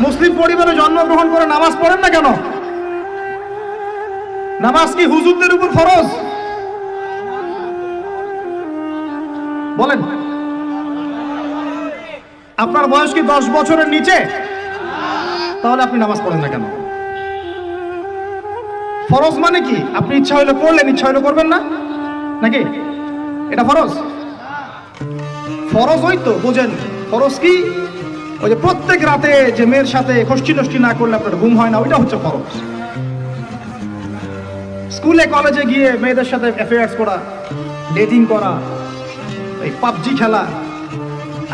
মুসলিম পরিবারে জন্মগ্রহণ করে নামাজ পড়েন না কেন? নামাজ কি হুজুরদের উপর ফরজ? বলেন। আপনার বয়স কি 10 বছরের নিচে? তাহলে আপনি নামাজ পড়েন না কেন? ফরজ মানে কি? আপনি ইচ্ছা হইলে করলেন, ইচ্ছা হইলে করবেন না, নাকি এটা ফরজ? ফরজ হইতো বোঝেন। ফরজ কি? ওই যে প্রত্যেক রাতে যে মেয়ের সাথে খষ্টি নষ্টি না করলে আপনার ঘুম হয় না, ওইটা হচ্ছে ফরজ। স্কুলে কলেজে গিয়ে মেয়েদের সাথে অ্যাফেয়ার্স করা, ডেটিং করা, এই পাবজি খেলা,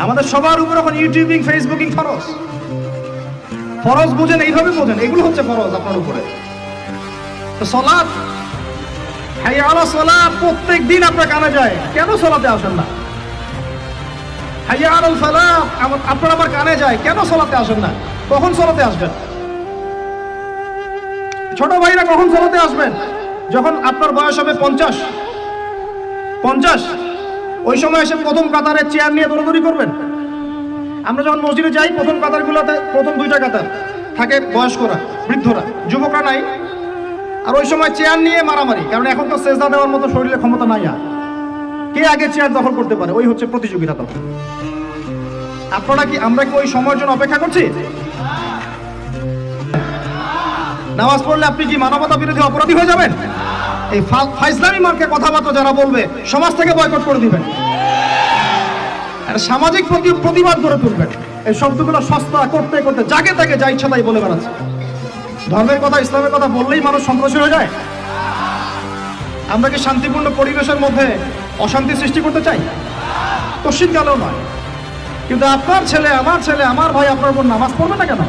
আমাদের সবার উপর এখন ইউটিউবিং, ফেসবুকিং ফরজ। ফরজ বোঝেন, এইভাবে বোঝেন, এগুলো হচ্ছে ফরজ আপনার উপরে। তো সালাত, হাইয়া আলা সালাত প্রত্যেক দিন আপনার কানে যায়, কেন সালাতে আসেন না? হাইয়া আলাল ফালাহ আপনার আমার কানে যায়, কেন সালাতে আসেন না? কখন সালাতে আসবেন? ছোট ভাইরা কখন সালাতে আসবেন? যখন আপনার বয়স হবে 50, ওই সময় এসে প্রথম কাতারে চেয়ার নিয়ে দৌড়াদৌড়ি করবেন। আমরা যখন মসজিদে যাই, প্রথম কাতারগুলোতে প্রথম 2টা কাতার থাকে বয়স্করা, বৃদ্ধরা, যুবকরা নাই। আর ওই সময় চেয়ার নিয়ে মারামারি, কারণ এখন তো সেজদা দেওয়ার মতো শরীরে ক্ষমতা নাই। আর কে আগে চেয়ার দখল করতে পারে, ওই হচ্ছে প্রতিযোগিতা। তখন আমরা কি ওই সময়ের জন্য অপেক্ষা করছি? নামাজ পড়লে আপনি কি মানবতা বিরোধী অপরাধী হয়ে যাবেন? এই ফাইজলামি মার্কে কথাবার্তা যারা বলবে, সমাজ থেকে বয়কট করে দিবেন, সামাজিক প্রতিবাদ গড়ে তুলবেন। এই শব্দগুলো সস্তা করতে করতে যাকে তাকে যা ইচ্ছা তাই বলে বেড়াচ্ছে। ধর্মের কথা, ইসলামের কথা বললেই মানুষ সন্ত্রাসী হয়ে যায়। আমরা কি শান্তিপূর্ণ পরিবেশের মধ্যে অশান্তি সৃষ্টি করতে চাই? কশিন গেলেও নয়। কিন্তু আপনার ছেলে, আমার ছেলে, আমার ভাই আপনার উপর নামাজ পড়বে না কেন?